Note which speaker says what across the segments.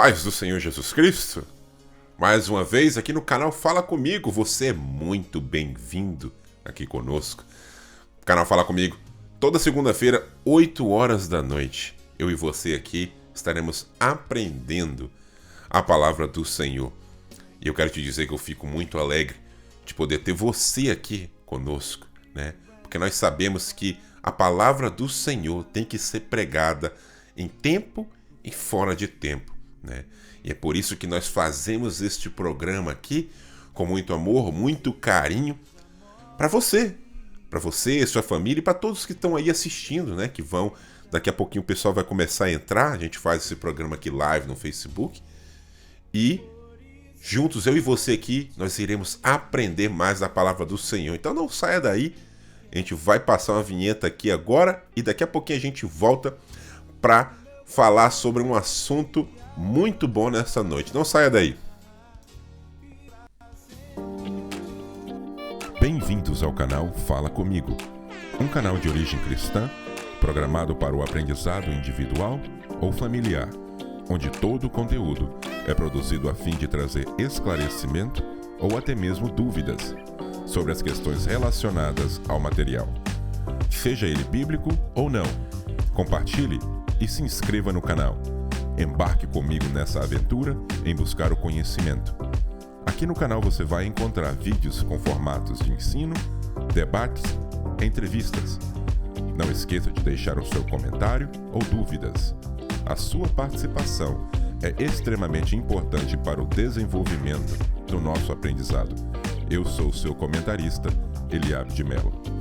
Speaker 1: paz do Senhor Jesus Cristo. Mais uma vez aqui no canal Fala Comigo, você é muito bem-vindo aqui conosco. O canal Fala Comigo, toda segunda-feira, 8 horas da noite, eu e você aqui estaremos aprendendo a palavra do Senhor. E eu quero te dizer que eu fico muito alegre de poder ter você aqui conosco, né? Porque nós sabemos que a palavra do Senhor tem que ser pregada em tempo e fora de tempo, né? E é por isso que nós fazemos este programa aqui com muito amor, muito carinho para você, sua família e para todos que estão aí assistindo, né? Que vão, daqui a pouquinho o pessoal vai começar a entrar, a gente faz esse programa aqui live no Facebook e juntos, eu e você aqui, nós iremos aprender mais da palavra do Senhor. Então não saia daí, a gente vai passar uma vinheta aqui agora e daqui a pouquinho a gente volta para falar sobre um assunto muito bom nessa noite. Não saia daí. Bem-vindos ao canal Fala Comigo, um canal de origem cristã, programado para o aprendizado individual ou familiar, onde todo o conteúdo é produzido a fim de trazer esclarecimento ou até mesmo dúvidas sobre as questões relacionadas ao material, seja ele bíblico ou não. Compartilhe e se inscreva no canal. Embarque comigo nessa aventura em buscar o conhecimento. Aqui no canal você vai encontrar vídeos com formatos de ensino, debates, entrevistas. Não esqueça de deixar o seu comentário ou dúvidas. A sua participação é extremamente importante para o desenvolvimento do nosso aprendizado. Eu sou o seu comentarista, Eliabe de Mello.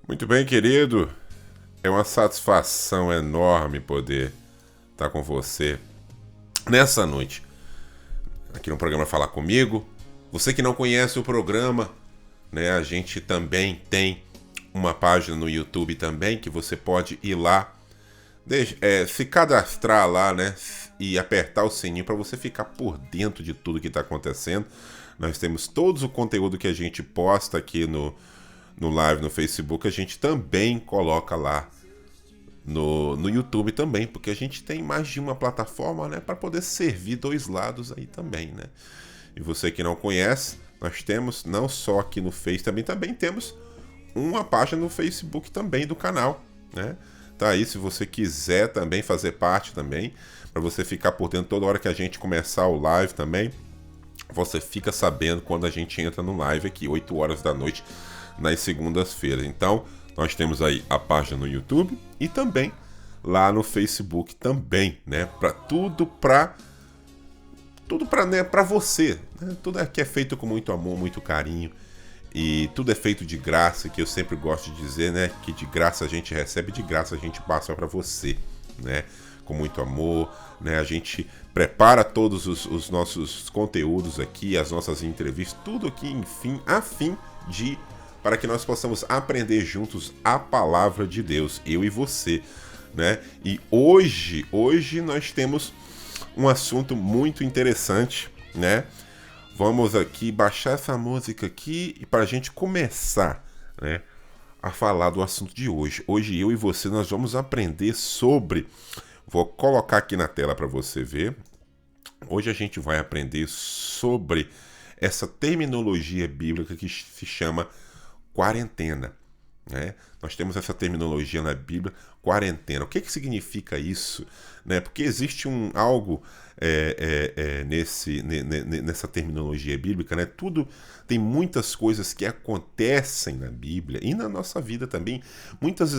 Speaker 1: Muito bem, querido. É uma satisfação enorme poder estar com você nessa noite, aqui no programa Falar Comigo. Você que não conhece o programa, né, a gente também tem uma página no YouTube também, que você pode ir lá, se cadastrar lá, né, e apertar o sininho para você ficar por dentro de tudo que está acontecendo. Nós temos todo o conteúdo que a gente posta aqui no live no Facebook, a gente também coloca lá no YouTube também, porque a gente tem mais de uma plataforma, né, para poder servir dois lados aí também, né? E você que não conhece, nós temos não só aqui no Face, também temos uma página no Facebook também do canal, né? Tá aí, se você quiser também fazer parte também, para você ficar por dentro toda hora que a gente começar o live também, você fica sabendo quando a gente entra no live aqui, 8 horas da noite, nas segundas-feiras. Então, nós temos aí a página no YouTube e também lá no Facebook também, né? Para você, né? Tudo aqui é feito com muito amor, muito carinho e tudo é feito de graça, que eu sempre gosto de dizer, né? Que de graça a gente recebe, de graça a gente passa para você, né? Com muito amor, né? A gente prepara todos os nossos conteúdos aqui, as nossas entrevistas, tudo aqui, enfim, a fim de para que nós possamos aprender juntos a palavra de Deus, eu e você, né? E hoje nós temos um assunto muito interessante, né? Vamos aqui baixar essa música aqui e para a gente começar, né, a falar do assunto de hoje. Hoje eu e você nós vamos aprender sobre, vou colocar aqui na tela para você ver. Hoje a gente vai aprender sobre essa terminologia bíblica que se chama quarentena, né? Nós temos essa terminologia na Bíblia, quarentena. O que significa isso, né? Porque existe algo nessa terminologia bíblica, né? Tem muitas coisas que acontecem na Bíblia e na nossa vida também, muitas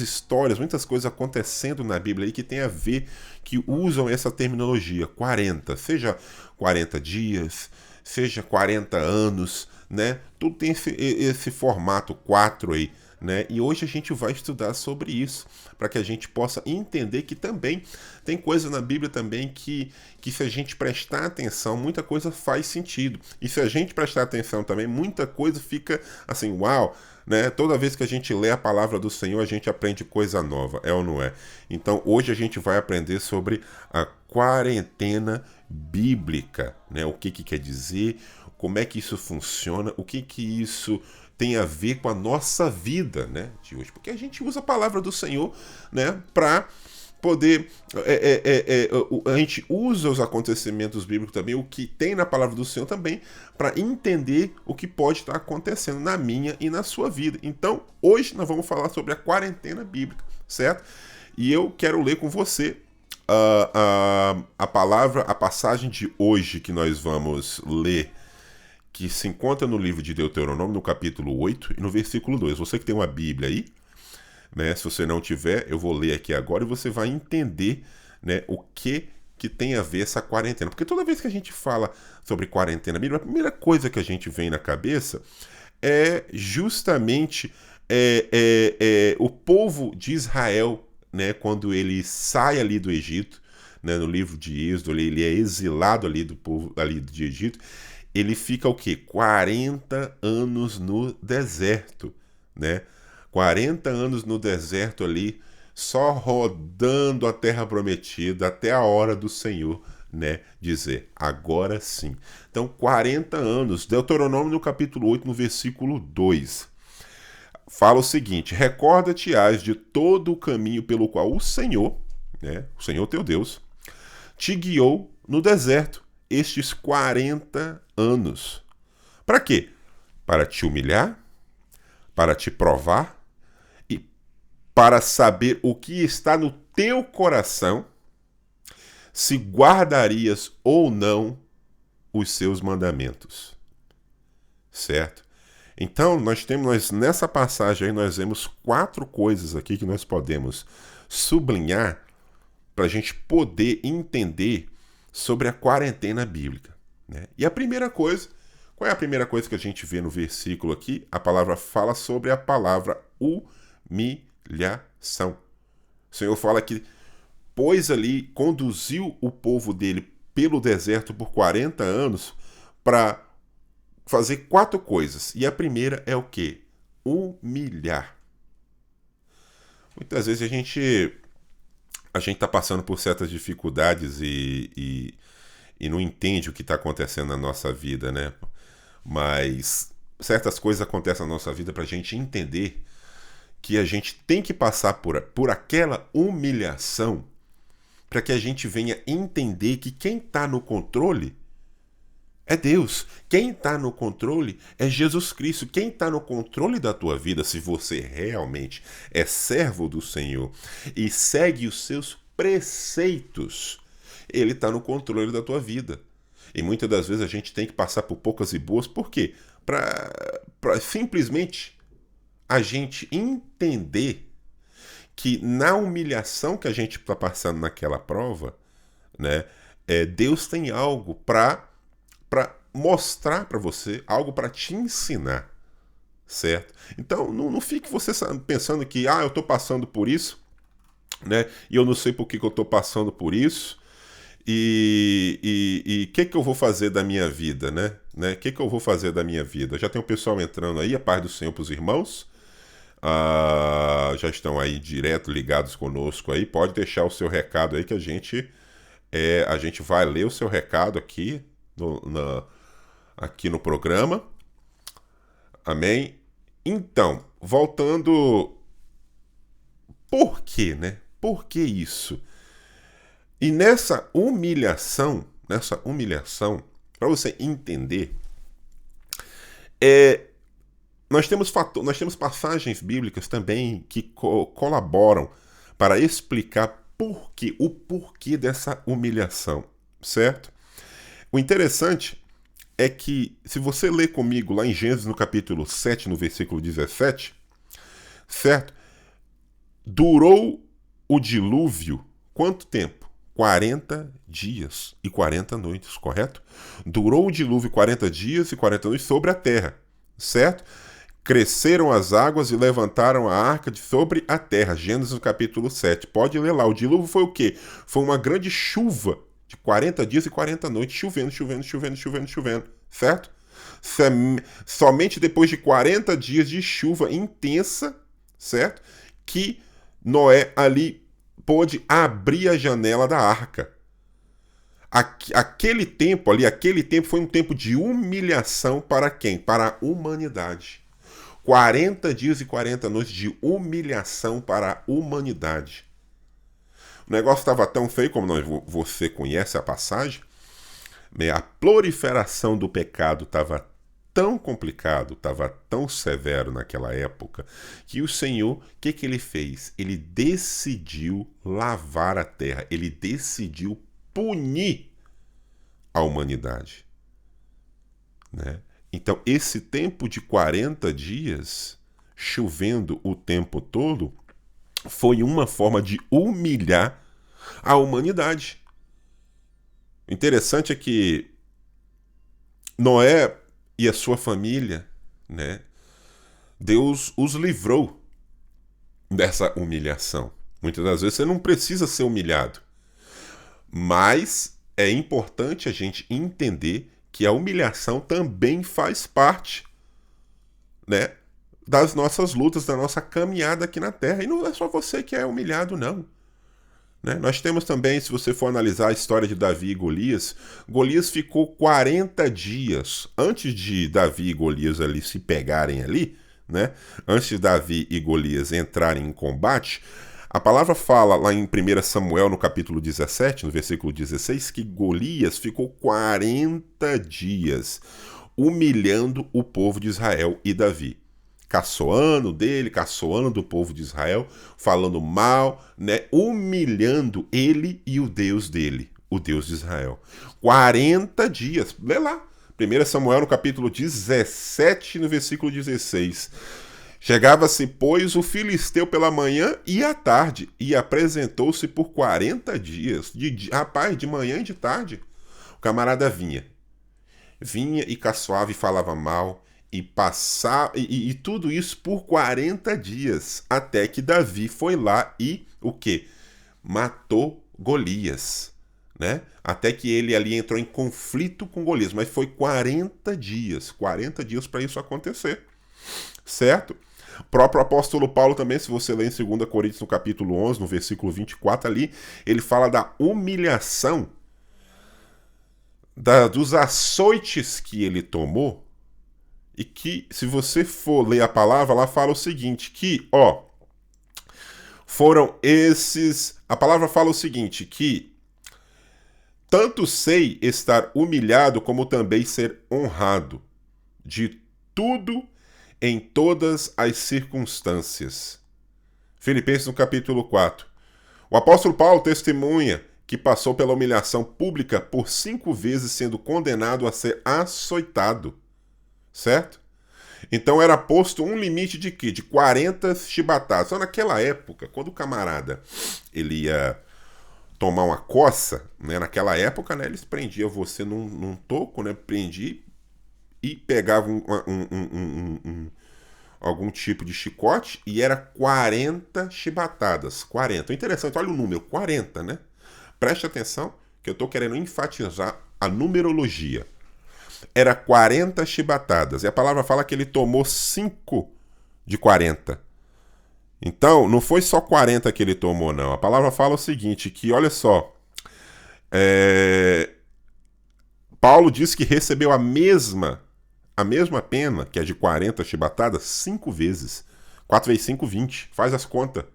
Speaker 1: histórias, muitas coisas acontecendo na Bíblia aí que tem a ver, que usam essa terminologia 40, seja 40 dias, seja 40 anos, né? Tudo tem esse formato 4 aí, né? E hoje a gente vai estudar sobre isso, para que a gente possa entender que também tem coisa na Bíblia também que se a gente prestar atenção, muita coisa faz sentido. E se a gente prestar atenção também, muita coisa fica assim, uau, né? Toda vez que a gente lê a palavra do Senhor, a gente aprende coisa nova, é ou não é? Então hoje a gente vai aprender sobre a quarentena bíblica, né? O que quer dizer, como é que isso funciona, o que que isso tem a ver com a nossa vida, né, de hoje. Porque a gente usa a palavra do Senhor, né, para poder... a gente usa os acontecimentos bíblicos também, o que tem na palavra do Senhor também, para entender o que pode estar acontecendo na minha e na sua vida. Então, hoje nós vamos falar sobre a quarentena bíblica, certo? E eu quero ler com você a passagem de hoje que nós vamos ler, que se encontra no livro de Deuteronômio, no capítulo 8 e no versículo 2. Você que tem uma Bíblia aí, né, se você não tiver, eu vou ler aqui agora e você vai entender, né, o que tem a ver essa quarentena. Porque toda vez que a gente fala sobre quarentena bíblica, a primeira coisa que a gente vem na cabeça é justamente o povo de Israel, né, quando ele sai ali do Egito, né, no livro de Êxodo, ele é exilado ali do povo ali de Egito. Ele fica o quê? 40 anos no deserto, né? 40 anos no deserto ali, só rodando a terra prometida até a hora do Senhor, né, dizer, agora sim. Então, 40 anos. Deuteronômio no capítulo 8, no versículo 2. Fala o seguinte: recorda-te-ás de todo o caminho pelo qual o Senhor, né, o Senhor teu Deus, te guiou no deserto estes 40 anos. Para quê? Para te humilhar, para te provar e para saber o que está no teu coração, se guardarias ou não os seus mandamentos. Certo? Então, nós nessa passagem aí, nós vemos 4 coisas aqui que nós podemos sublinhar para a gente poder entender sobre a quarentena bíblica, né? E a primeira coisa, qual é a primeira coisa que a gente vê no versículo aqui? A palavra fala sobre a palavra humilhação. O Senhor fala que, pois ali, conduziu o povo dele pelo deserto por 40 anos para fazer 4 coisas. E a primeira é o quê? Humilhar. Muitas vezes a gente está passando por certas dificuldades e não entende o que está acontecendo na nossa vida, né? Mas certas coisas acontecem na nossa vida para a gente entender que a gente tem que passar por aquela humilhação para que a gente venha entender que quem está no controle é Deus. Quem está no controle é Jesus Cristo. Quem está no controle da tua vida, se você realmente é servo do Senhor e segue os seus preceitos, Ele está no controle da tua vida. E muitas das vezes a gente tem que passar por poucas e boas. Por quê? Para simplesmente a gente entender que na humilhação que a gente está passando naquela prova, né, Deus tem algo para mostrar para você, algo para te ensinar, certo? Então, não fique você pensando que, eu estou passando por isso, né? E eu não sei por que eu estou passando por isso, e que eu vou fazer da minha vida, né? Que eu vou fazer da minha vida? Já tem o pessoal entrando aí, a paz do Senhor para os irmãos, já estão aí direto ligados conosco aí. Pode deixar o seu recado aí que a gente vai ler o seu recado aqui aqui no programa. Amém? Então, voltando, por quê, né? Por que isso? E nessa humilhação, para você entender, nós temos passagens bíblicas também que colaboram para explicar o porquê dessa humilhação, certo? O interessante é que, se você ler comigo lá em Gênesis, no capítulo 7, no versículo 17, certo? Durou o dilúvio quanto tempo? 40 dias e 40 noites, correto? Durou o dilúvio 40 dias e 40 noites sobre a terra, certo? Cresceram as águas e levantaram a arca de sobre a terra. Gênesis no capítulo 7. Pode ler lá. O dilúvio foi o quê? Foi uma grande chuva de 40 dias e 40 noites, chovendo, certo? Somente depois de 40 dias de chuva intensa, certo? Que Noé ali pôde abrir a janela da arca. Aquele tempo ali, aquele tempo foi um tempo de humilhação para quem? Para a humanidade. 40 dias e 40 noites de humilhação para a humanidade. O negócio estava tão feio, como você conhece a passagem, né? A proliferação do pecado estava tão complicado, estava tão severo naquela época, que o Senhor, o que ele fez? Ele decidiu lavar a terra, ele decidiu punir a humanidade, né? Então, esse tempo de 40 dias, chovendo o tempo todo, foi uma forma de humilhar a humanidade. O interessante é que Noé e a sua família, né, Deus os livrou dessa humilhação. Muitas das vezes você não precisa ser humilhado, mas é importante a gente entender que a humilhação também faz parte, né, das nossas lutas, da nossa caminhada aqui na Terra. E não é só você que é humilhado, não. Né? Nós temos também, se você for analisar a história de Davi e Golias, Golias ficou 40 dias, antes de Davi e Golias ali se pegarem ali, né? Antes de Davi e Golias entrarem em combate, a palavra fala lá em 1 Samuel, no capítulo 17, no versículo 16, que Golias ficou 40 dias humilhando o povo de Israel e Davi. Caçoando dele, caçoando do povo de Israel, falando mal, né, humilhando ele e o Deus dele, o Deus de Israel. 40 dias, lê lá, 1 Samuel no capítulo 17, no versículo 16. Chegava-se, pois, o filisteu pela manhã e à tarde, e apresentou-se por 40 dias, rapaz, de manhã e de tarde. O camarada vinha e caçoava e falava mal, e passar e tudo isso por 40 dias, até que Davi foi lá e o quê? Matou Golias, né? Até que ele ali entrou em conflito com Golias, mas foi 40 dias para isso acontecer, certo? O próprio apóstolo Paulo também, se você ler em 2 Coríntios, no capítulo 11, no versículo 24 ali, ele fala da humilhação, dos açoites que ele tomou. E que, se você for ler a palavra, lá fala o seguinte, que, foram esses... A palavra fala o seguinte, que tanto sei estar humilhado como também ser honrado, de tudo em todas as circunstâncias. Filipenses no capítulo 4. O apóstolo Paulo testemunha que passou pela humilhação pública por 5 vezes sendo condenado a ser açoitado. Certo? Então era posto um limite de quê? De 40 chibatadas. Então, naquela época, quando o camarada ele ia tomar uma coça, né? Naquela época, né, eles prendiam você num toco, né? Prendia e pegavam algum tipo de chicote e era 40 chibatadas. 40. O interessante, olha o número, 40, né? Preste atenção que eu estou querendo enfatizar a numerologia. Era 40 chibatadas. E a palavra fala que ele tomou 5 de 40. Então, não foi só 40 que ele tomou, não. A palavra fala o seguinte, que olha só. Paulo diz que recebeu a mesma pena, que é de 40 chibatadas, 5 vezes. 4 vezes 5, 20. Faz as contas.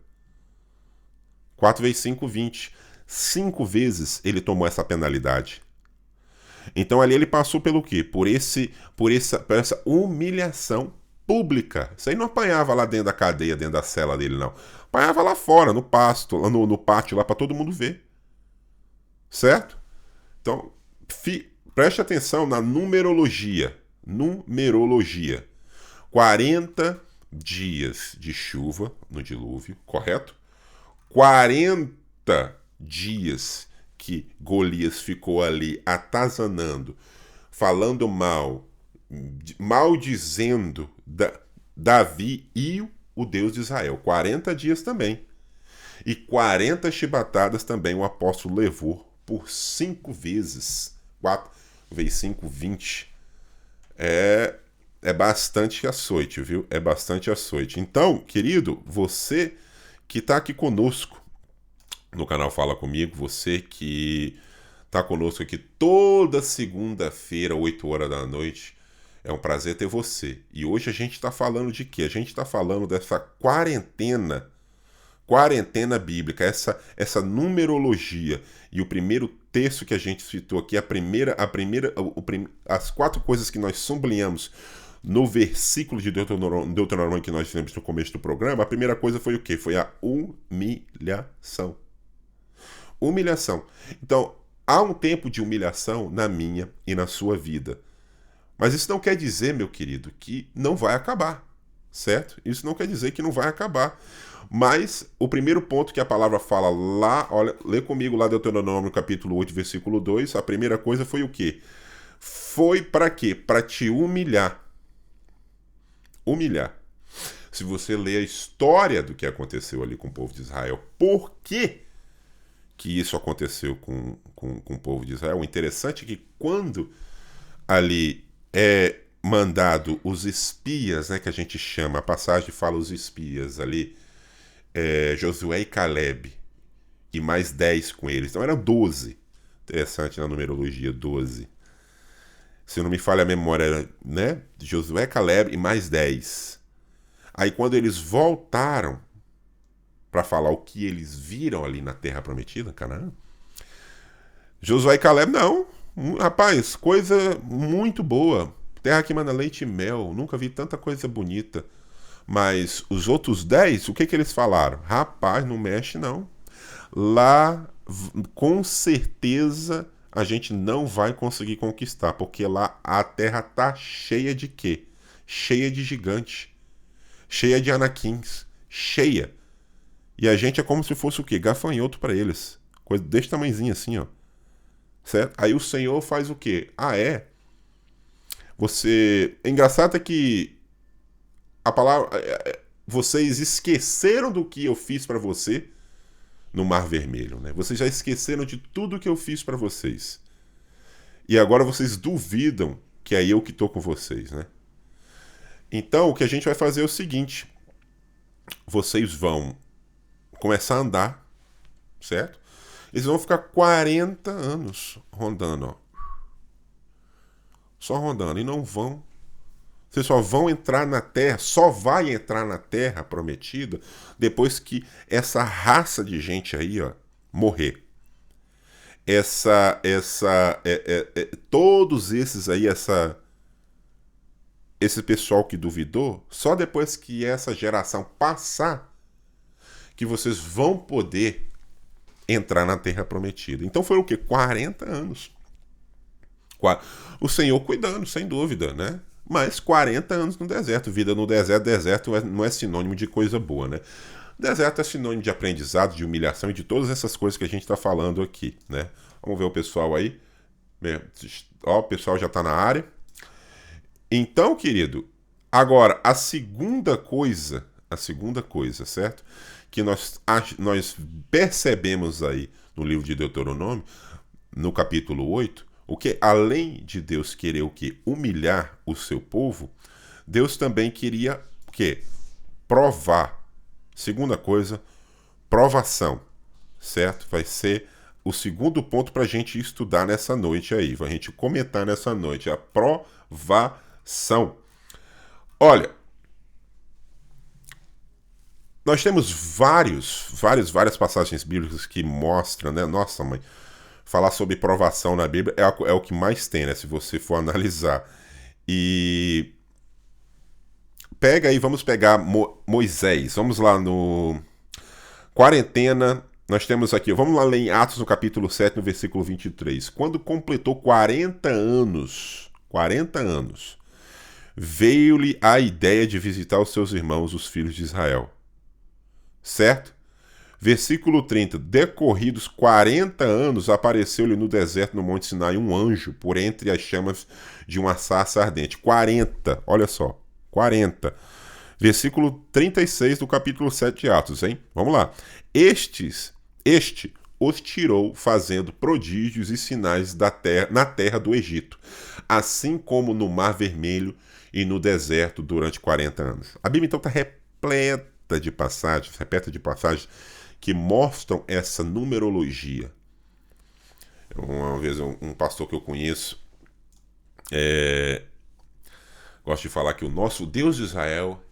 Speaker 1: 4 vezes 5, 20. 5 vezes ele tomou essa penalidade. Então ali ele passou pelo quê? Por essa humilhação pública. Isso aí não apanhava lá dentro da cadeia, dentro da cela dele, não. Apanhava lá fora, no pasto, lá no pátio, lá para todo mundo ver. Certo? Então, preste atenção na numerologia. 40 dias de chuva no dilúvio, correto? 40 dias que Golias ficou ali atazanando, falando mal, maldizendo Davi e o Deus de Israel. 40 dias também. E 40 chibatadas também o apóstolo levou por 5 vezes. 4 vezes 5, 20. É bastante açoite, viu? É bastante açoite. Então, querido, você que está aqui conosco no canal Fala Comigo, você que estar conosco aqui toda segunda-feira, 8 horas da noite. É um prazer ter você. E hoje a gente está falando de quê? A gente está falando dessa quarentena bíblica, essa numerologia. E o primeiro texto que a gente citou aqui, as 4 coisas que nós sublinhamos no versículo de Deuteronômio que nós fizemos no começo do programa, a primeira coisa foi o quê? Foi a humilhação. Humilhação. Então, há um tempo de humilhação na minha e na sua vida. Mas isso não quer dizer, meu querido, que não vai acabar, certo? Isso não quer dizer que não vai acabar. Mas o primeiro ponto que a palavra fala lá, olha, lê comigo lá Deuteronômio capítulo 8, versículo 2, a primeira coisa foi o quê? Foi para quê? Para te humilhar. Humilhar. Se você ler a história do que aconteceu ali com o povo de Israel, por que isso aconteceu com o povo de Israel? O interessante é que quando ali é mandado os espias, né, que a gente chama, a passagem fala os espias ali, Josué e Caleb, e mais 10 com eles, então eram 12. Interessante na numerologia, 12. Se não me falha a memória, né? Josué, Caleb e mais 10. Aí quando eles voltaram para falar o que eles viram ali na Terra Prometida, Canaã, Josué e Caleb, não, rapaz, coisa muito boa. Terra que manda leite e mel, nunca vi tanta coisa bonita. Mas os outros 10, o que eles falaram? Rapaz, não mexe não. Lá, com certeza, a gente não vai conseguir conquistar, porque lá a terra tá cheia de quê? Cheia de gigante, cheia de anaquins, cheia. E a gente é como se fosse o quê? Gafanhoto para eles. Coisa desse tamanhozinho assim, ó. Certo? Aí o Senhor faz o quê? Você... Engraçado é que a palavra... Vocês esqueceram do que eu fiz para você no Mar Vermelho, né? Vocês já esqueceram de tudo que eu fiz para vocês. E agora vocês duvidam que é eu que tô com vocês, né? Então, o que a gente vai fazer é o seguinte. Vocês vão começar a andar, certo? Eles vão ficar 40 anos rondando, ó. Só rondando. E não vão. Vocês só vão entrar na terra, só vai entrar na terra prometida depois que essa raça de gente aí, ó, morrer. Todos esses aí, esse pessoal que duvidou, só depois que essa geração passar, que vocês vão poder entrar na terra prometida. Então foi o quê? 40 anos. O Senhor cuidando, sem dúvida, né? Mas 40 anos no deserto. Vida no deserto não é sinônimo de coisa boa, né? Deserto é sinônimo de aprendizado, de humilhação e de todas essas coisas que a gente está falando aqui, né? Vamos ver o pessoal aí. Ó, o pessoal já está na área. Então, querido, agora, a segunda coisa, certo? Que nós percebemos aí no livro de Deuteronômio, no capítulo 8, o que além de Deus querer o que? Humilhar o seu povo, Deus também queria o quê? Provar. Segunda coisa, provação, certo? Vai ser o segundo ponto para a gente estudar nessa noite aí, para a gente comentar nessa noite, a provação. Olha, nós temos várias passagens bíblicas que mostram, né? Nossa, mãe, falar sobre provação na Bíblia é o que mais tem, né? Se você for analisar. E pega aí, vamos pegar Moisés. Vamos lá no quarentena. Nós temos aqui, vamos lá ler em Atos no capítulo 7, no versículo 23. Quando completou 40 anos, veio-lhe a ideia de visitar os seus irmãos, os filhos de Israel. Certo? Versículo 30. Decorridos 40 anos, apareceu-lhe no deserto, no Monte Sinai, um anjo, por entre as chamas de uma sarça ardente. 40, olha só, 40. Versículo 36 do capítulo 7 de Atos, hein? Vamos lá. Este os tirou fazendo prodígios e sinais na terra do Egito, assim como no Mar Vermelho e no deserto durante 40 anos. A Bíblia então está repleta de passagens que mostram essa numerologia. Uma vez um pastor que eu conheço gosta de falar que o nosso Deus de Israel,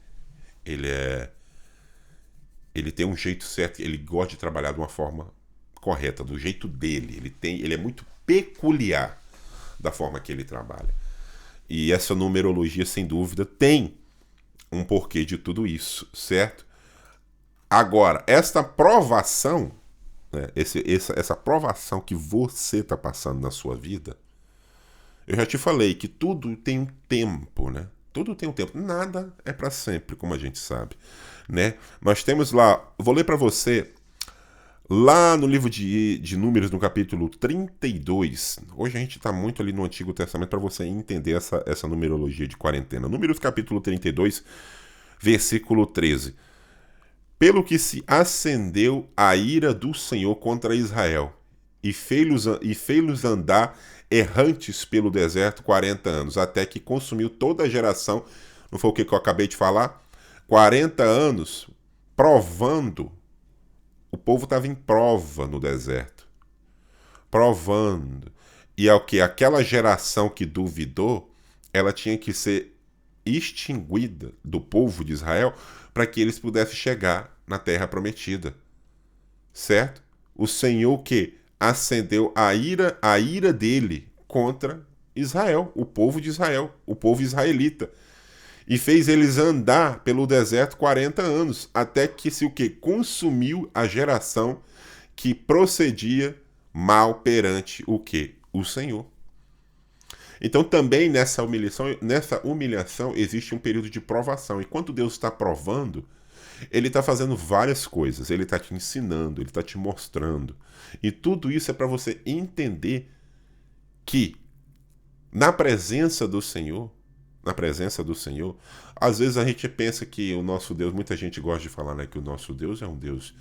Speaker 1: ele é ele tem um jeito certo, ele gosta de trabalhar de uma forma correta, do jeito dele. Ele é muito peculiar da forma que ele trabalha. E essa numerologia, sem dúvida, tem um porquê de tudo isso, certo? Agora, esta provação, né, essa provação que você está passando na sua vida, eu já te falei que tudo tem um tempo, né? Tudo tem um tempo. Nada é para sempre, como a gente sabe, né? Nós temos lá, vou ler para você, lá no livro de Números, no capítulo 32. Hoje a gente está muito ali no Antigo Testamento para você entender essa numerologia de quarentena. Números, capítulo 32, versículo 13. Pelo que se acendeu a ira do Senhor contra Israel, e fez-los andar errantes pelo deserto 40 anos, até que consumiu toda a geração. Não foi o que eu acabei de falar? 40 anos provando. O povo estava em prova no deserto. Provando. E é o que? Aquela geração que duvidou, ela tinha que ser extinguida do povo de Israel para que eles pudessem chegar na terra prometida. Certo? O Senhor que acendeu a ira dele contra Israel, o povo de Israel, o povo israelita. E fez eles andar pelo deserto 40 anos, até que se o que? Consumiu a geração que procedia mal perante o que? O Senhor. Então também nessa humilhação existe um período de provação. Enquanto Deus está provando, ele está fazendo várias coisas. Ele está te ensinando, ele está te mostrando. E tudo isso é para você entender que na presença do Senhor, às vezes a gente pensa que o nosso Deus, muita gente gosta de falar, né, que o nosso Deus é um Deus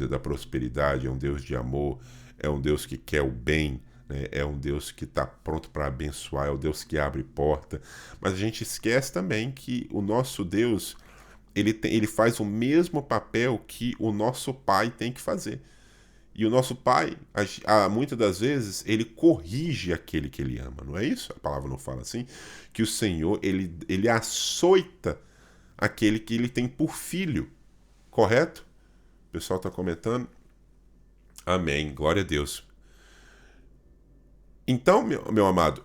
Speaker 1: da prosperidade, é um Deus de amor, é um Deus que quer o bem, né, é um Deus que está pronto para abençoar, é um Deus que abre porta. Mas a gente esquece também que o nosso Deus, ele faz o mesmo papel que o nosso Pai tem que fazer. E o nosso Pai, muitas das vezes, ele corrige aquele que ele ama, não é isso? A palavra não fala assim? Que o Senhor, ele açoita aquele que ele tem por filho, correto? O pessoal está comentando. Amém, glória a Deus. Então, meu amado,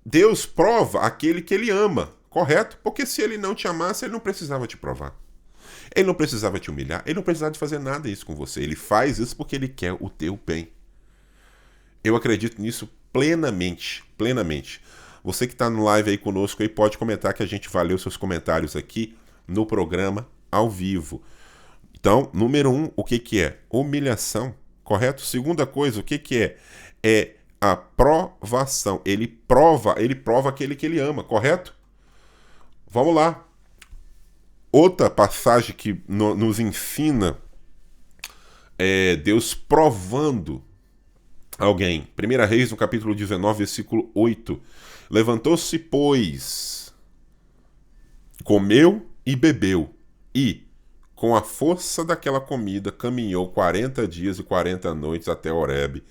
Speaker 1: Deus prova aquele que ele ama, correto? Porque se ele não te amasse, ele não precisava te provar. Ele não precisava te humilhar, ele não precisava de fazer nada isso com você. Ele faz isso porque ele quer o teu bem. Eu acredito nisso plenamente, plenamente. Você que está no live aí conosco aí pode comentar que a gente vai ler os seus comentários aqui no programa ao vivo. Então, número 1, o que é? Humilhação, correto? Segunda coisa, o que é? É a provação. Ele prova aquele que ele ama, correto? Vamos lá. Outra passagem que nos ensina Deus provando alguém. 1 Reis, no capítulo 19, versículo 8. Levantou-se, pois, comeu e bebeu, e, com a força daquela comida, caminhou 40 dias e 40 noites até Horebe,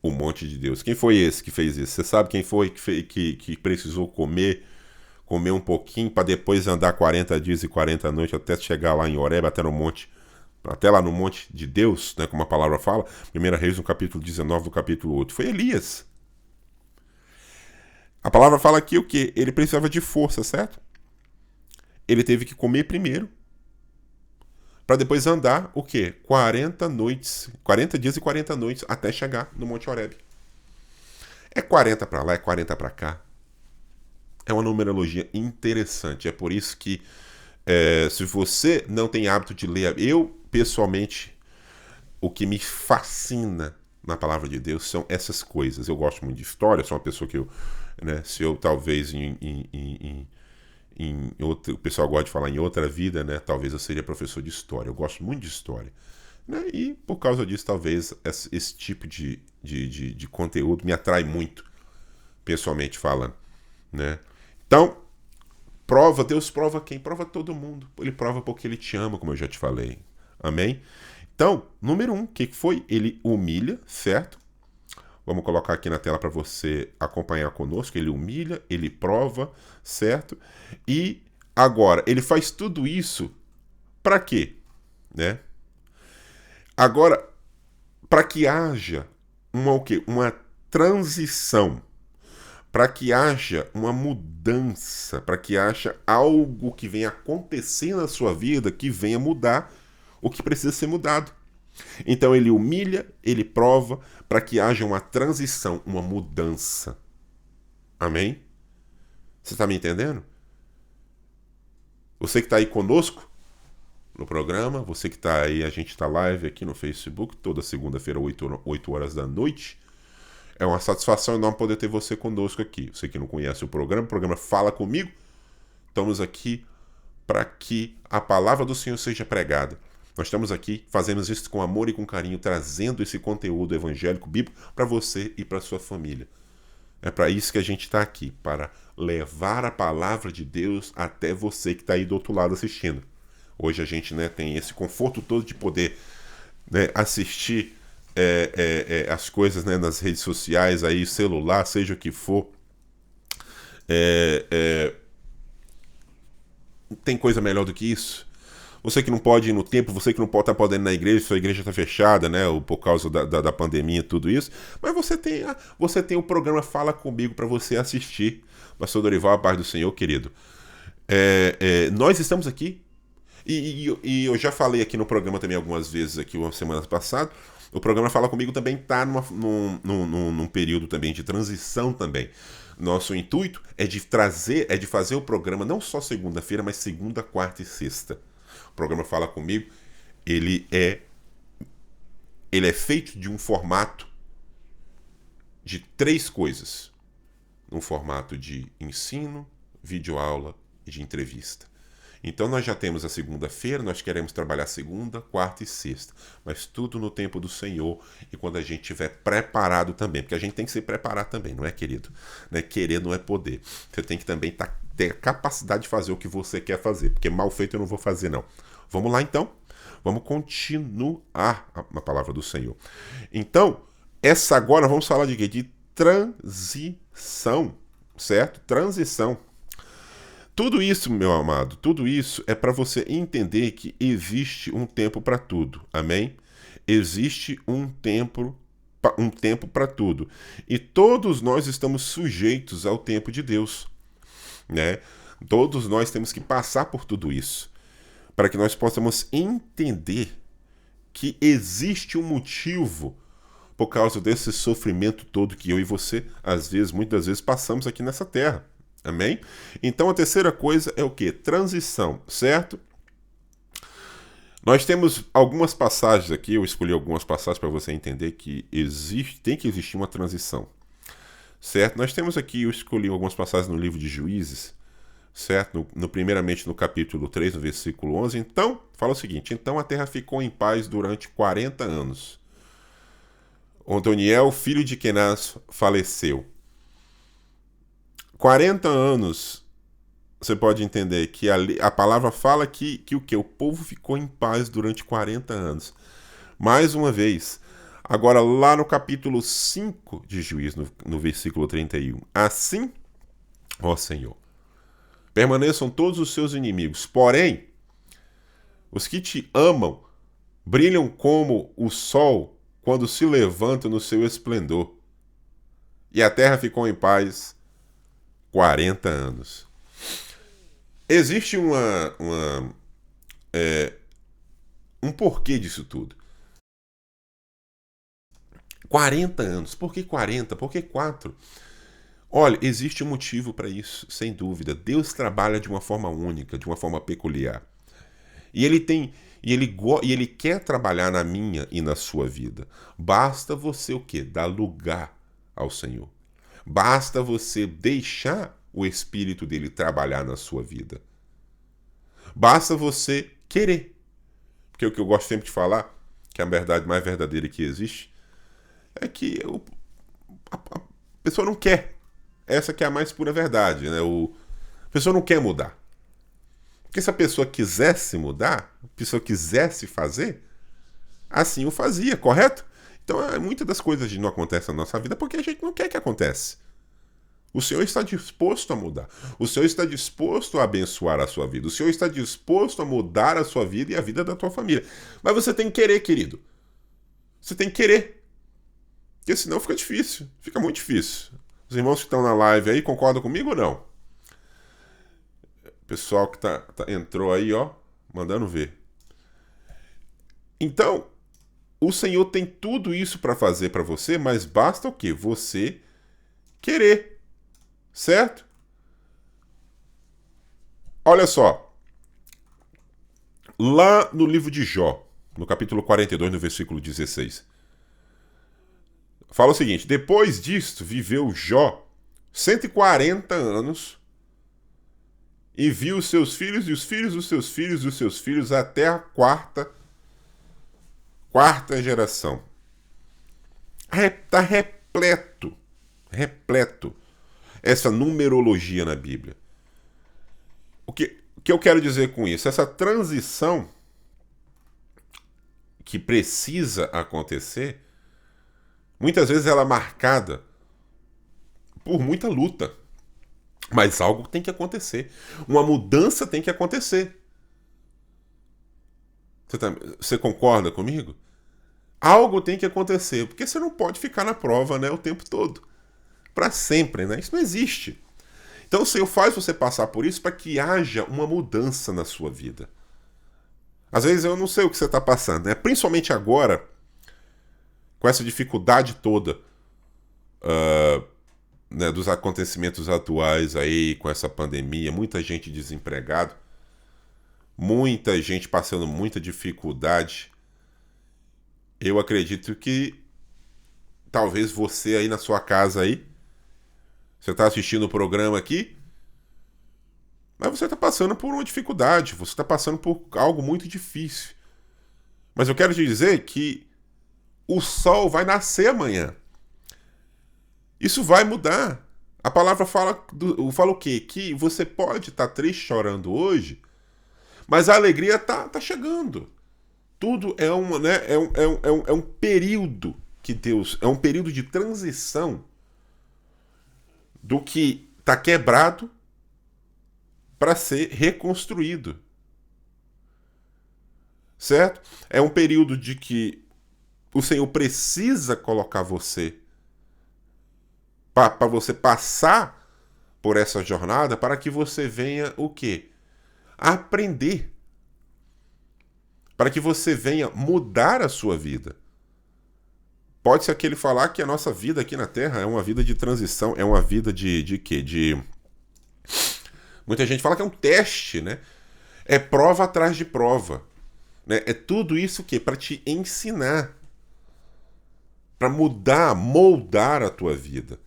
Speaker 1: o monte de Deus. Quem foi esse que fez isso? Você sabe quem foi que precisou comer um pouquinho para depois andar 40 dias e 40 noites até chegar lá em Horebe, até lá no monte de Deus, né, como a palavra fala, 1 Reis, no capítulo 19, do capítulo 8. Foi Elias. A palavra fala aqui o quê? Ele precisava de força, certo? Ele teve que comer primeiro, para depois andar o quê? 40 dias e 40 noites até chegar no monte Horebe. É 40 para lá, é 40 para cá. É uma numerologia interessante. É por isso que, se você não tem hábito de ler, eu, pessoalmente, o que me fascina na palavra de Deus são essas coisas. Eu gosto muito de história, sou uma pessoa que se eu talvez o pessoal gosta de falar em outra vida, né? Talvez eu seria professor de história. Eu gosto muito de história. Né? E por causa disso, talvez esse tipo de conteúdo me atrai muito, pessoalmente falando. Né? Então, Deus prova quem? Prova todo mundo. Ele prova porque ele te ama, como eu já te falei. Amém? Então, número 1, o que foi? Ele humilha, certo? Vamos colocar aqui na tela para você acompanhar conosco. Ele humilha, ele prova, certo? E agora, ele faz tudo isso para quê? Né? Agora, para que haja o quê? Uma transição, para que haja uma mudança, para que haja algo que venha acontecer na sua vida, que venha mudar o que precisa ser mudado. Então ele humilha, ele prova, para que haja uma transição, uma mudança. Amém? Você está me entendendo? Você que está aí conosco no programa, você que está aí, a gente está live aqui no Facebook, toda segunda-feira, 8 horas da noite. É uma satisfação enorme poder ter você conosco aqui. Você que não conhece o programa Fala Comigo. Estamos aqui para que a palavra do Senhor seja pregada. Nós estamos aqui, fazemos isso com amor e com carinho, trazendo esse conteúdo evangélico bíblico para você e para sua família. É para isso que a gente está aqui, para levar a palavra de Deus até você que está aí do outro lado assistindo. Hoje a gente, né, tem esse conforto todo de poder, né, assistir as coisas, né, nas redes sociais, aí, celular, seja o que for. Tem coisa melhor do que isso? Você que não pode ir no templo, você que não pode estar podendo ir na igreja, sua igreja está fechada, né, ou por causa da pandemia, tudo isso, mas você tem o programa Fala Comigo para você assistir. Pastor Dorival, a paz do Senhor, querido. Nós estamos aqui, e eu já falei aqui no programa também algumas vezes, aqui umas semanas passadas, o programa Fala Comigo também está num período também de transição também. Nosso intuito é de fazer o programa não só segunda-feira, mas segunda, quarta e sexta. O programa Fala Comigo, ele é feito de um formato de 3 coisas. Um formato de ensino, videoaula e de entrevista. Então nós já temos a segunda-feira, nós queremos trabalhar segunda, quarta e sexta. Mas tudo no tempo do Senhor e quando a gente estiver preparado também. Porque a gente tem que se preparar também, não é, querido? Né? Querer não é poder. Você tem que também ter a capacidade de fazer o que você quer fazer. Porque mal feito eu não vou fazer, não. Vamos lá, então? Vamos continuar na palavra do Senhor. Então, agora vamos falar de quê? De transição, certo? Transição. Tudo isso, meu amado, tudo isso é para você entender que existe um tempo para tudo, amém? Existe um tempo para tudo. E todos nós estamos sujeitos ao tempo de Deus, né? Todos nós temos que passar por tudo isso, para que nós possamos entender que existe um motivo por causa desse sofrimento todo que eu e você, muitas vezes, passamos aqui nessa terra. Amém? Então a terceira coisa é o quê? Transição, certo? Nós temos algumas passagens aqui, eu escolhi algumas passagens para você entender que tem que existir uma transição, certo? Nós temos aqui, eu escolhi algumas passagens no livro de Juízes, certo? Primeiramente no capítulo 3, no versículo 11. Então, fala o seguinte: então a terra ficou em paz durante 40 anos. Otoniel, filho de Kenaz, faleceu. 40 anos, você pode entender que a palavra fala que o quê? O povo ficou em paz durante 40 anos. Mais uma vez, agora lá no capítulo 5 de Juízes, no versículo 31. Assim, ó Senhor, permaneçam todos os seus inimigos, porém, os que te amam brilham como o sol quando se levanta no seu esplendor. E a terra ficou em paz 40 anos. Existe um porquê disso tudo. 40 anos. Por que 40? Por que 4? Olha, existe um motivo para isso, sem dúvida. Deus trabalha de uma forma única, de uma forma peculiar. E ele quer trabalhar na minha e na sua vida. Basta você o quê? Dar lugar ao Senhor. Basta você deixar o Espírito dele trabalhar na sua vida. Basta você querer. Porque o que eu gosto sempre de falar, que é a verdade mais verdadeira que existe, é que a pessoa não quer. Essa que é a mais pura verdade, né? A pessoa não quer mudar. Porque se a pessoa quisesse mudar, a pessoa quisesse fazer, assim o fazia, correto? Então, muitas das coisas não acontecem na nossa vida porque a gente não quer que aconteça. O Senhor está disposto a mudar. O Senhor está disposto a abençoar a sua vida. O Senhor está disposto a mudar a sua vida e a vida da tua família. Mas você tem que querer, querido. Você tem que querer. Porque senão fica difícil. Fica muito difícil. Os irmãos que estão na live aí concordam comigo ou não? O pessoal que entrou aí, ó, mandando ver. Então, o Senhor tem tudo isso para fazer para você, mas basta o quê? Você querer. Certo? Olha só. Lá no livro de Jó, no capítulo 42, no versículo 16, fala o seguinte: depois disto viveu Jó 140 anos e viu os seus filhos e os filhos dos seus filhos e os seus filhos até a quarta geração. Está repleto essa numerologia na Bíblia. O que eu quero dizer com isso? Essa transição que precisa acontecer, muitas vezes ela é marcada por muita luta. Mas algo tem que acontecer. Uma mudança tem que acontecer. Você concorda comigo? Algo tem que acontecer, porque você não pode ficar na prova, né, o tempo todo. Para sempre, né? Isso não existe. Então o Senhor faz você passar por isso para que haja uma mudança na sua vida. Às vezes eu não sei o que você está passando, né? Principalmente agora, com essa dificuldade toda né, dos acontecimentos atuais aí, com essa pandemia, muita gente desempregada, muita gente passando muita dificuldade. Eu acredito que talvez você aí na sua casa aí, você está assistindo o programa aqui, mas você está passando por uma dificuldade, você está passando por algo muito difícil. Mas eu quero te dizer que o sol vai nascer amanhã. Isso vai mudar. A palavra fala o quê? Que você pode estar triste, chorando hoje, mas a alegria está chegando. Tudo é um período que Deus... É um período de transição do que está quebrado para ser reconstruído. Certo? É um período de que o Senhor precisa colocar você para você passar por essa jornada, para que você venha o quê? Aprender. Para que você venha mudar a sua vida. Pode-se aquele falar que a nossa vida aqui na Terra é uma vida de transição, é uma vida de quê? Muita gente fala que é um teste, né? É prova atrás de prova. Né? É tudo isso que para te ensinar. Para mudar, moldar a tua vida.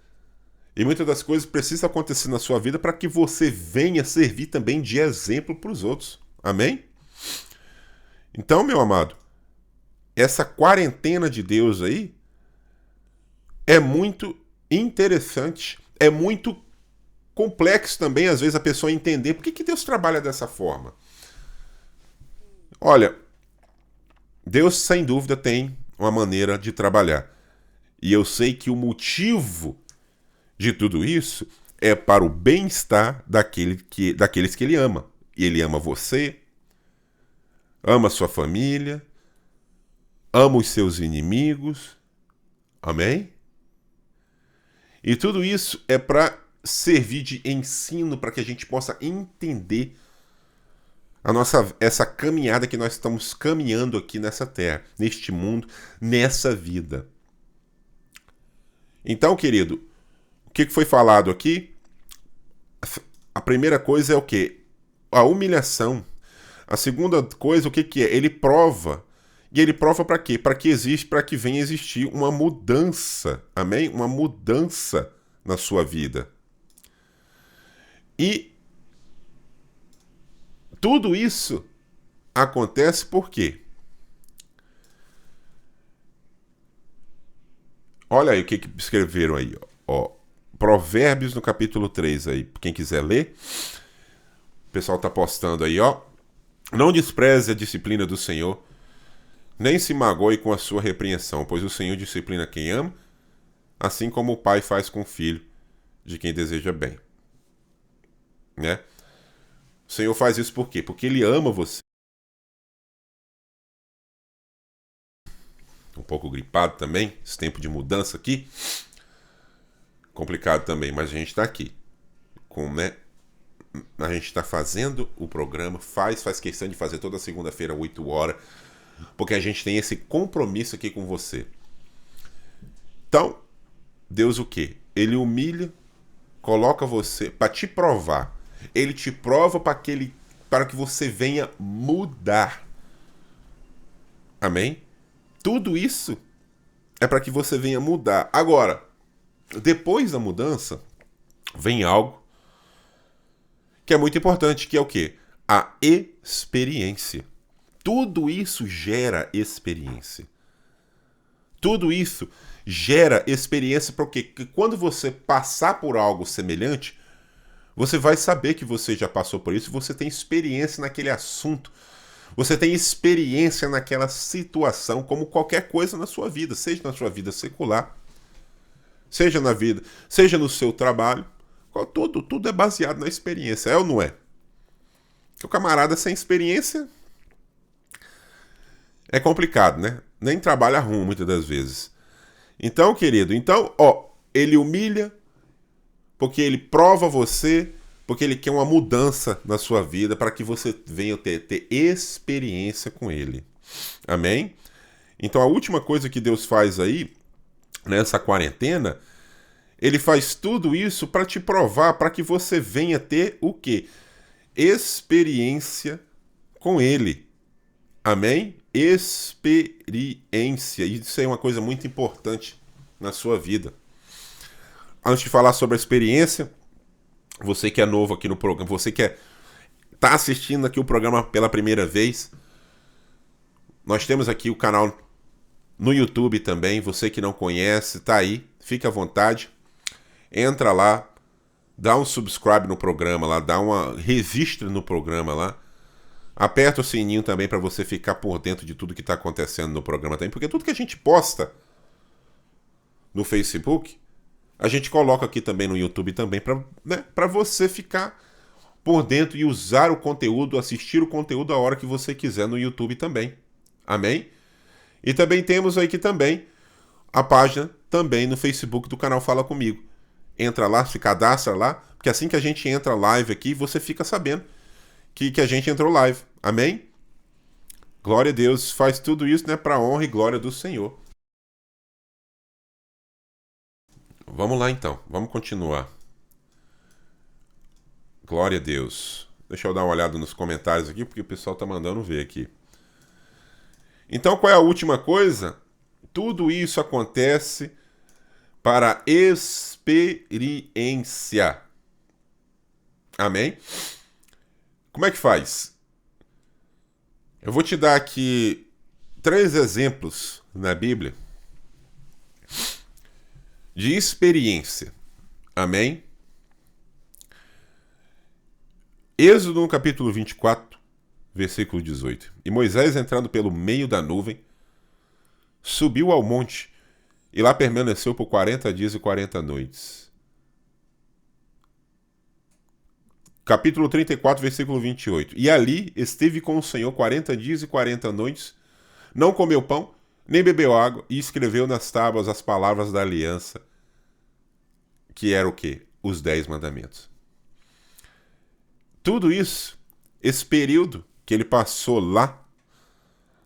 Speaker 1: E muitas das coisas precisam acontecer na sua vida para que você venha servir também de exemplo para os outros. Amém? Então, meu amado, essa quarentena de Deus aí é muito interessante, é muito complexo também, às vezes, a pessoa entender por que Deus trabalha dessa forma. Olha, Deus, sem dúvida, tem uma maneira de trabalhar. E eu sei que o motivo de tudo isso é para o bem-estar daqueles que Ele ama. E Ele ama você, ama a sua família, ama os seus inimigos. Amém? E tudo isso é para servir de ensino para que a gente possa entender essa caminhada que nós estamos caminhando aqui nessa terra, neste mundo, nessa vida. Então, querido, o que foi falado aqui? A primeira coisa é o quê? A humilhação. A segunda coisa, o que é? Ele prova. E ele prova para quê? Para que venha existir uma mudança. Amém? Uma mudança na sua vida. E tudo isso acontece por quê? Olha aí o que escreveram aí. Ó. Provérbios no capítulo 3 aí. Quem quiser ler. O pessoal tá postando aí, ó. Não despreze a disciplina do Senhor, nem se magoe com a sua repreensão, pois o Senhor disciplina quem ama, assim como o pai faz com o filho de quem deseja bem. Né? O Senhor faz isso por quê? Porque Ele ama você. Um pouco gripado também, esse tempo de mudança aqui. Complicado também, mas a gente está aqui. Né? A gente está fazendo o programa, faz questão de fazer toda segunda-feira, 8 horas, porque a gente tem esse compromisso aqui com você. Então, Deus o quê? Ele humilha, coloca você para te provar. Ele te prova para que você venha mudar. Amém? Tudo isso é para que você venha mudar. Agora, depois da mudança, vem algo que é muito importante, que é o quê? A experiência. Tudo isso gera experiência. Tudo isso gera experiência porque quando você passar por algo semelhante, você vai saber que você já passou por isso, você tem experiência naquele assunto, você tem experiência naquela situação, como qualquer coisa na sua vida, seja na sua vida secular, seja na vida, seja no seu trabalho, tudo é baseado na experiência, é ou não é? O camarada sem experiência é complicado, né? Nem trabalha ruim muitas das vezes. Então, querido, ele humilha, porque ele prova você, porque ele quer uma mudança na sua vida, para que você venha ter experiência com ele. Amém? Então a última coisa que Deus faz aí, nessa quarentena, ele faz tudo isso para te provar, para que você venha ter o quê? Experiência com ele. Amém? Experiência. Isso é uma coisa muito importante na sua vida. Antes de falar sobre a experiência, você que é novo aqui no programa, você que está assistindo aqui o programa pela primeira vez, nós temos aqui o canal no YouTube também. Você que não conhece, tá aí, fique à vontade. Entra lá, dá um subscribe no programa lá, dá uma registra no programa lá. Aperta o sininho também para você ficar por dentro de tudo que está acontecendo no programa também, porque tudo que a gente posta no Facebook, a gente coloca aqui também no YouTube também, para você ficar por dentro e usar o conteúdo, assistir o conteúdo a hora que você quiser no YouTube também. Amém? E também temos aqui também a página também no Facebook do canal Fala Comigo. Entra lá, se cadastra lá, porque assim que a gente entra live aqui, você fica sabendo que a gente entrou live. Amém? Glória a Deus. Faz tudo isso, né, para a honra e glória do Senhor. Vamos lá então, vamos continuar. Glória a Deus. Deixa eu dar uma olhada nos comentários aqui, porque o pessoal tá mandando ver aqui. Então, qual é a última coisa? Tudo isso acontece para experiência. Amém? Como é que faz? Eu vou te dar aqui 3 exemplos na Bíblia de experiência. Amém? Êxodo no capítulo 24, versículo 18. E Moisés, entrando pelo meio da nuvem, subiu ao monte e lá permaneceu por 40 dias e 40 noites. Capítulo 34, versículo 28. E ali esteve com o Senhor 40 dias e 40 noites, não comeu pão, nem bebeu água, e escreveu nas tábuas as palavras da aliança, que era o quê? Os 10 mandamentos. Tudo isso, esse período que ele passou lá,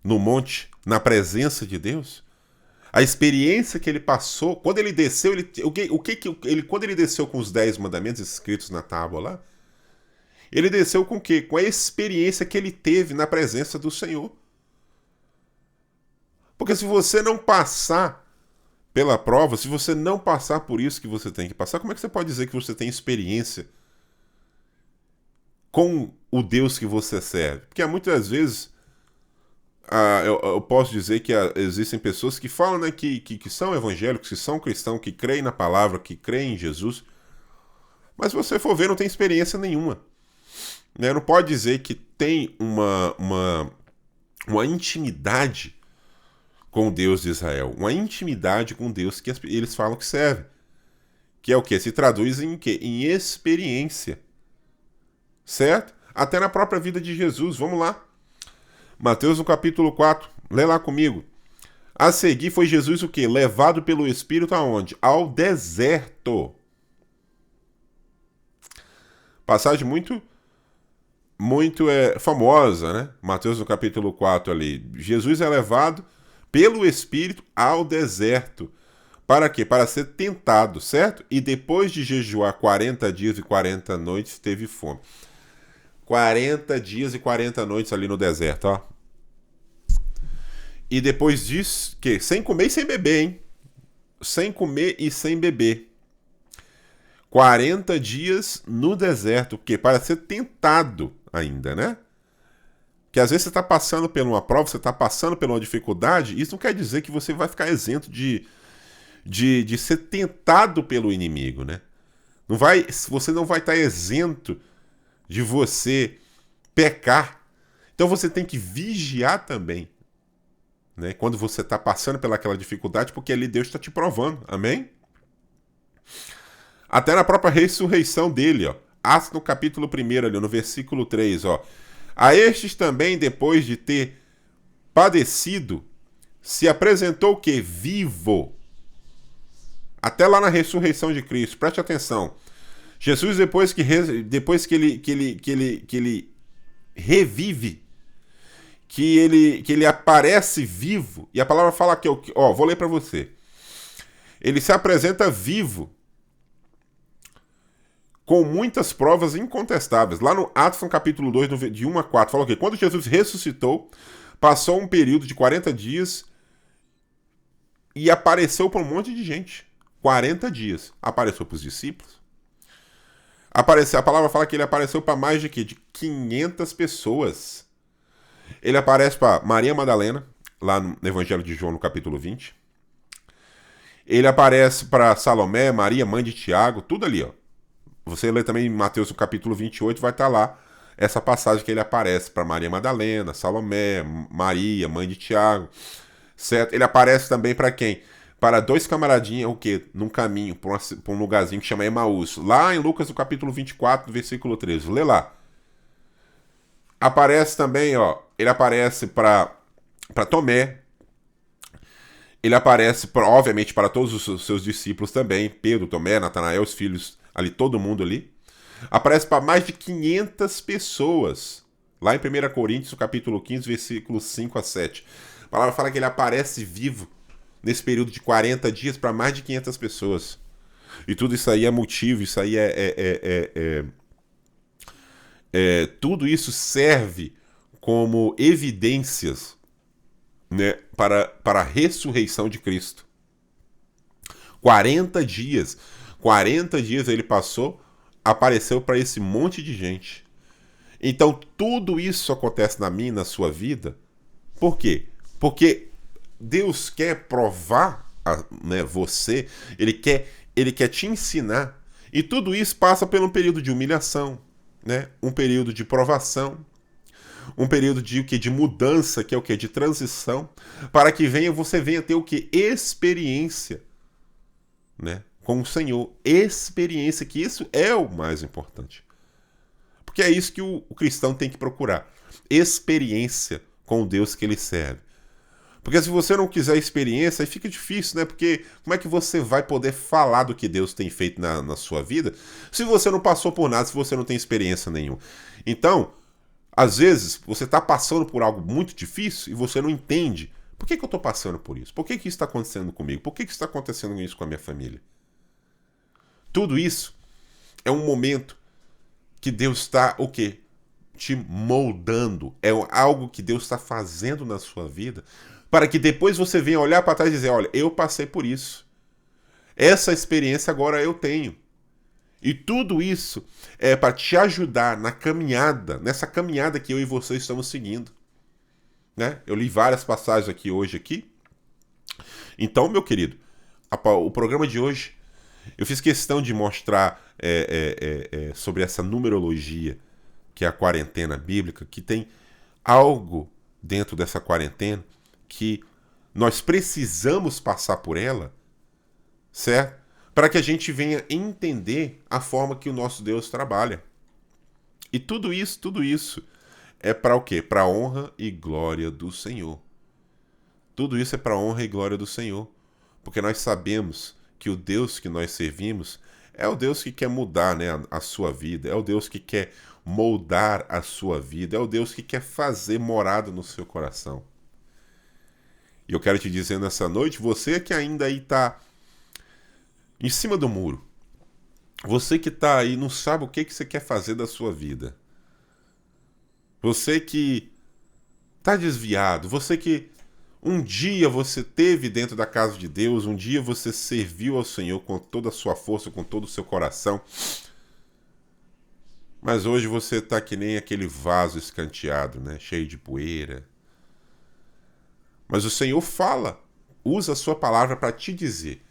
Speaker 1: no monte, na presença de Deus, a experiência que ele passou, quando ele desceu, quando ele desceu com os 10 mandamentos escritos na tábua lá, ele desceu com o quê? Com a experiência que ele teve na presença do Senhor. Porque se você não passar pela prova, se você não passar por isso que você tem que passar, como é que você pode dizer que você tem experiência com o Deus que você serve? Porque muitas vezes eu posso dizer que existem pessoas que falam, né, que são evangélicos, que são cristãos, que creem na palavra, que creem em Jesus, mas se você for ver, não tem experiência nenhuma. Né? Não pode dizer que tem uma intimidade com o Deus de Israel. Uma intimidade com Deus que eles falam que serve. Que é o quê? Se traduz em quê? Em experiência. Certo? Até na própria vida de Jesus. Vamos lá. Mateus no capítulo 4. Lê lá comigo. A seguir foi Jesus o quê? Levado pelo Espírito aonde? Ao deserto. Passagem muito famosa, né? Mateus no capítulo 4 ali. Jesus é levado pelo Espírito ao deserto. Para quê? Para ser tentado, certo? E depois de jejuar 40 dias e 40 noites, teve fome. 40 dias e 40 noites ali no deserto, ó. E depois disso, que? Sem comer e sem beber, hein? Sem comer e sem beber. 40 dias no deserto, porque para ser tentado ainda, né? Que às vezes você está passando por uma prova, você está passando por uma dificuldade, isso não quer dizer que você vai ficar isento de ser tentado pelo inimigo, né? Você não vai estar isento de você pecar. Então você tem que vigiar também, né? Quando você está passando pelaquela dificuldade, porque ali Deus está te provando, amém? Até na própria ressurreição dele, ó. Atos no capítulo 1, ali, no versículo 3, ó. A estes também, depois de ter padecido, se apresentou o quê? Vivo. Até lá na ressurreição de Cristo, preste atenção. Jesus, depois que ele revive, que ele aparece vivo, e a palavra fala que, ó, vou ler para você. Ele se apresenta vivo, com muitas provas incontestáveis. Lá no Atos, no capítulo 2, de 1 a 4, fala o quê? Quando Jesus ressuscitou, passou um período de 40 dias e apareceu para um monte de gente. 40 dias. Apareceu para os discípulos. A palavra fala que ele apareceu para mais de quê? De 500 pessoas. Ele aparece para Maria Madalena, lá no Evangelho de João, no capítulo 20. Ele aparece para Salomé, Maria, mãe de Tiago, tudo ali, ó. Você lê também em Mateus, no capítulo 28, vai estar lá essa passagem que ele aparece para Maria Madalena, Salomé, Maria, mãe de Tiago, certo? Ele aparece também para quem? Para dois camaradinhos, o quê? Num caminho, para um lugarzinho que chama Emaús. Lá em Lucas, no capítulo 24, versículo 13. Lê lá. Aparece também, ó, ele aparece para Tomé. Ele aparece, obviamente, para todos os seus discípulos também. Pedro, Tomé, Natanael, os filhos ali, todo mundo ali. Aparece para mais de 500 pessoas. Lá em 1 Coríntios, capítulo 15, versículos 5 a 7. A palavra fala que ele aparece vivo nesse período de 40 dias para mais de 500 pessoas. E tudo isso aí é motivo, isso aí tudo isso serve como evidências, né, para a ressurreição de Cristo. 40 dias ele passou, apareceu para esse monte de gente. Então tudo isso acontece na minha e na sua vida. Por quê? Porque Deus quer provar né, você, ele quer te ensinar. E tudo isso passa por um período de humilhação, né? Um período de provação, um período de mudança, que é o quê? De transição, para que você venha ter o quê? Experiência, né? Com o Senhor. Experiência, que isso é o mais importante. Porque é isso que o cristão tem que procurar. Experiência com o Deus que ele serve. Porque se você não quiser experiência, aí fica difícil, né? Porque como é que você vai poder falar do que Deus tem feito na sua vida se você não passou por nada, se você não tem experiência nenhuma? Então, às vezes, você está passando por algo muito difícil e você não entende. Por que eu estou passando por isso? Por que isso está acontecendo comigo? Por que isso está acontecendo isso com a minha família? Tudo isso é um momento que Deus está, o quê? Te moldando. É algo que Deus está fazendo na sua vida para que depois você venha olhar para trás e dizer, olha, eu passei por isso. Essa experiência agora eu tenho. E tudo isso é para te ajudar na caminhada, nessa caminhada que eu e você estamos seguindo. Né? Eu li várias passagens aqui hoje. Então, meu querido, o programa de hoje, eu fiz questão de mostrar sobre essa numerologia, que é a quarentena bíblica, que tem algo dentro dessa quarentena que nós precisamos passar por ela, certo? Para que a gente venha entender a forma que o nosso Deus trabalha. E tudo isso é para o quê? Para a honra e glória do Senhor. Tudo isso é para a honra e glória do Senhor. Porque nós sabemos que o Deus que nós servimos é o Deus que quer mudar, né, a sua vida. É o Deus que quer moldar a sua vida. É o Deus que quer fazer morada no seu coração. E eu quero te dizer nessa noite, você que ainda aí está em cima do muro, você que está aí não sabe o que você quer fazer da sua vida, você que está desviado, você que um dia você teve dentro da casa de Deus, um dia você serviu ao Senhor com toda a sua força, com todo o seu coração, mas hoje você está que nem aquele vaso escanteado, né, cheio de poeira. Mas o Senhor fala, usa a sua palavra para te dizer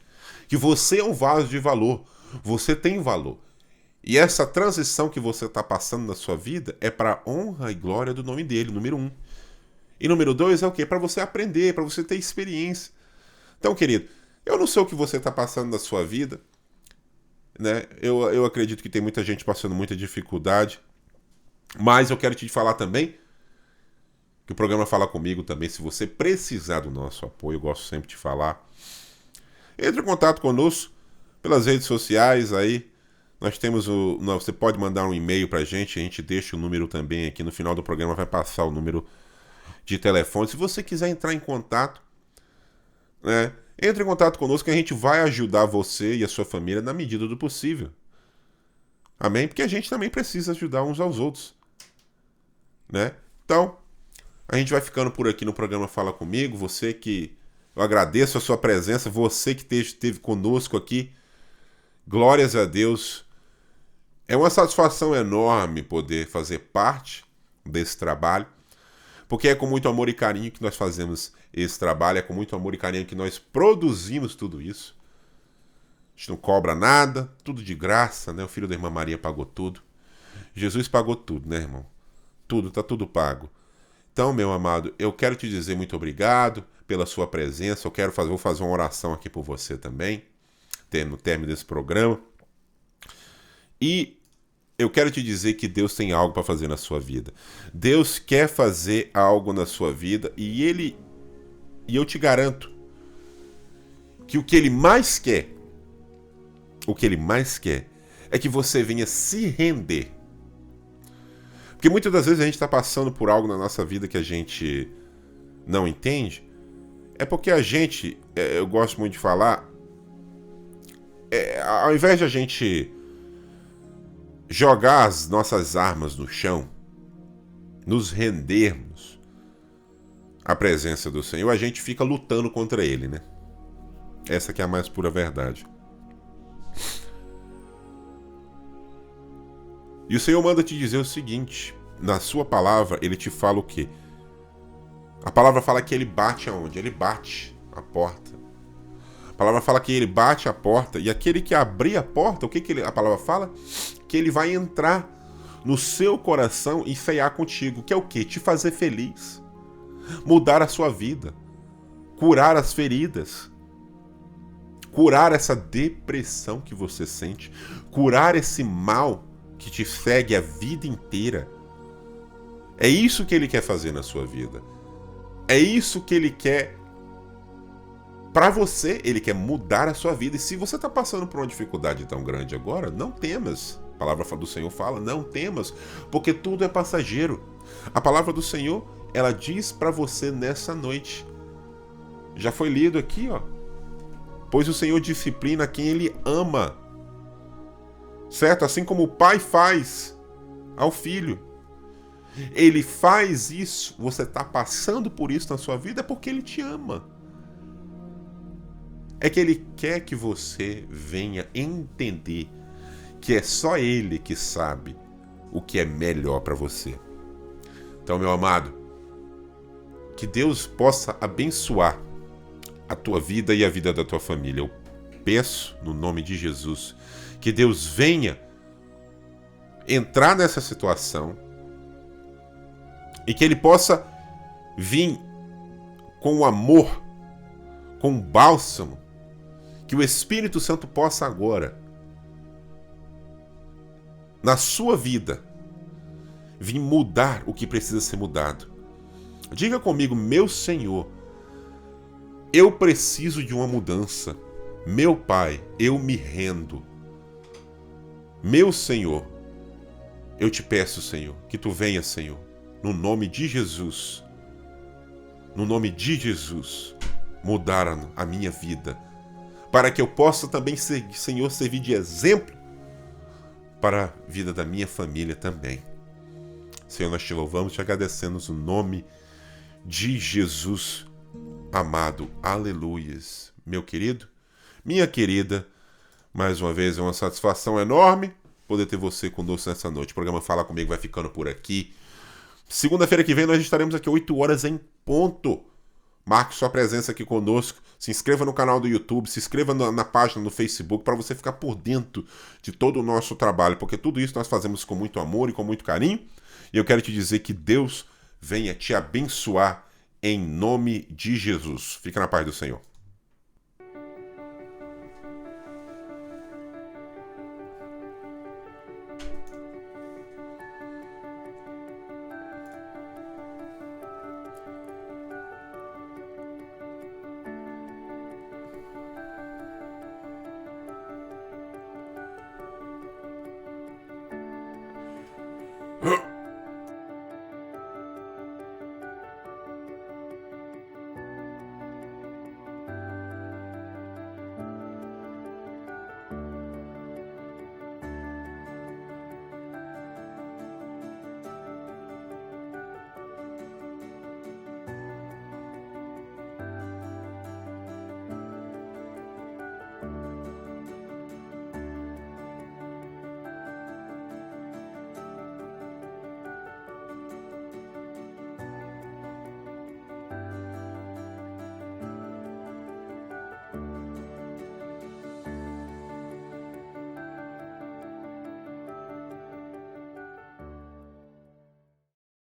Speaker 1: que você é um vaso de valor, você tem valor. E essa transição que você está passando na sua vida é para a honra e glória do nome dele, número 1. E número 2 é o quê? Para você aprender, para você ter experiência. Então, querido, eu não sei o que você está passando na sua vida, né? Eu acredito que tem muita gente passando muita dificuldade, mas eu quero te falar também que o programa Fala Comigo também, se você precisar do nosso apoio, eu gosto sempre de falar, entre em contato conosco pelas redes sociais aí. Nós temos você pode mandar um e-mail pra gente, a gente deixa o número também aqui no final do programa, vai passar o número de telefone. Se você quiser entrar em contato, né, entre em contato conosco que a gente vai ajudar você e a sua família na medida do possível. Amém? Porque a gente também precisa ajudar uns aos outros, né? Então, a gente vai ficando por aqui no programa Fala Comigo. Você que... eu agradeço a sua presença. Você que esteve conosco aqui. Glórias a Deus. É uma satisfação enorme poder fazer parte desse trabalho. Porque é com muito amor e carinho que nós fazemos esse trabalho. É com muito amor e carinho que nós produzimos tudo isso. A gente não cobra nada. Tudo de graça, né? O filho da irmã Maria pagou tudo. Jesus pagou tudo, né, irmão? Tudo, tá tudo pago. Então, meu amado, eu quero te dizer muito obrigado pela sua presença. Vou fazer uma oração aqui por você também, no término desse programa. E eu quero te dizer que Deus tem algo para fazer na sua vida. Deus quer fazer algo na sua vida e eu te garanto que o que Ele mais quer é que você venha se render. Porque muitas das vezes a gente está passando por algo na nossa vida que a gente não entende. É porque a gente, eu gosto muito de falar, ao invés de a gente jogar as nossas armas no chão, nos rendermos à presença do Senhor, a gente fica lutando contra Ele, né? Essa que é a mais pura verdade. E o Senhor manda te dizer o seguinte, na sua palavra, Ele te fala o quê? A palavra fala que Ele bate aonde? Ele bate a porta. A palavra fala que Ele bate a porta, e aquele que abrir a porta, o que a palavra fala? Que Ele vai entrar no seu coração e ceiar contigo, que é o quê? Te fazer feliz, mudar a sua vida, curar as feridas, curar essa depressão que você sente, curar esse mal que te segue a vida inteira. É isso que Ele quer fazer na sua vida. É isso que Ele quer para você. Ele quer mudar a sua vida. E se você está passando por uma dificuldade tão grande agora, não temas. A palavra do Senhor fala, não temas, porque tudo é passageiro. A palavra do Senhor, ela diz para você nessa noite. Já foi lido aqui, ó. Pois o Senhor disciplina quem Ele ama. Certo? Assim como o pai faz ao filho. Ele faz isso, você está passando por isso na sua vida, é porque Ele te ama. É que Ele quer que você venha entender que é só Ele que sabe o que é melhor para você. Então, meu amado, que Deus possa abençoar a tua vida e a vida da tua família. Eu peço, no nome de Jesus, que Deus venha entrar nessa situação e que Ele possa vir com o amor com bálsamo, que o Espírito Santo possa agora, na sua vida, vir mudar o que precisa ser mudado. Diga comigo: meu Senhor, eu preciso de uma mudança. Meu Pai, eu me rendo. Meu Senhor, eu te peço, Senhor, que tu venha, Senhor, no nome de Jesus, mudar a minha vida, para que eu possa também, Senhor, servir de exemplo para a vida da minha família também. Senhor, nós te louvamos, te agradecemos no nome de Jesus amado. Aleluias. Meu querido, minha querida, mais uma vez é uma satisfação enorme poder ter você conosco nessa noite. O programa Fala Comigo vai ficando por aqui. Segunda-feira que vem nós estaremos aqui 8 horas em ponto. Marque sua presença aqui conosco. Se inscreva no canal do YouTube, se inscreva na página no Facebook para você ficar por dentro de todo o nosso trabalho, porque tudo isso nós fazemos com muito amor e com muito carinho. E eu quero te dizer que Deus venha te abençoar em nome de Jesus. Fica na paz do Senhor.